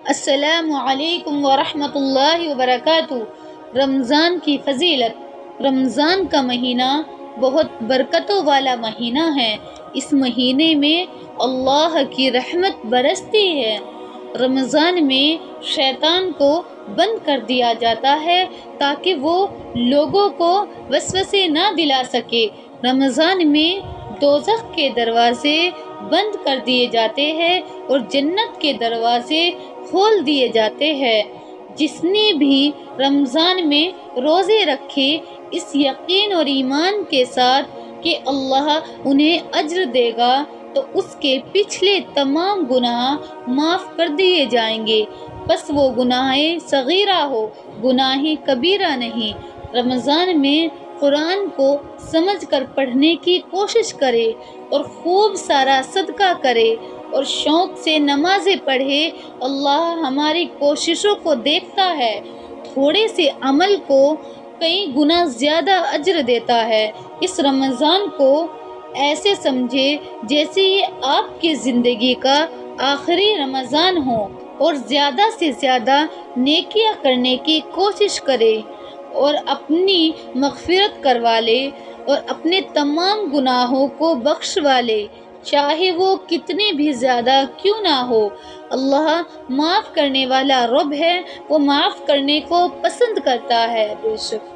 السلام علیکم ورحمۃ اللہ وبرکاتہ۔ رمضان کی فضیلت۔ رمضان کا مہینہ بہت برکتوں والا مہینہ ہے۔ اس مہینے میں اللہ کی رحمت برستی ہے۔ رمضان میں شیطان کو بند کر دیا جاتا ہے تاکہ وہ لوگوں کو وسوسے نہ دلا سکے۔ رمضان میں دوزخ کے دروازے بند کر دیے جاتے ہیں اور جنت کے دروازے کھول دیے جاتے ہیں۔ جس نے بھی رمضان میں روزے رکھے، اس یقین اور ایمان کے ساتھ کہ اللہ انہیں اجر دے گا، تو اس کے پچھلے تمام گناہ معاف کر دیے جائیں گے، بس وہ گناہ صغیرہ ہو، گناہ کبیرہ نہیں۔ رمضان میں قرآن کو سمجھ کر پڑھنے کی کوشش کرے اور خوب سارا صدقہ کرے اور شوق سے نمازیں پڑھے۔ اللہ ہماری کوششوں کو دیکھتا ہے، تھوڑے سے عمل کو کئی گنا زیادہ اجر دیتا ہے۔ اس رمضان کو ایسے سمجھے جیسے یہ آپ کی زندگی کا آخری رمضان ہو، اور زیادہ سے زیادہ نیکیاں کرنے کی کوشش کرے اور اپنی مغفرت کروا لے اور اپنے تمام گناہوں کو بخشوا لے، چاہے وہ کتنے بھی زیادہ کیوں نہ ہو۔ اللہ معاف کرنے والا رب ہے، وہ معاف کرنے کو پسند کرتا ہے۔ بے شک۔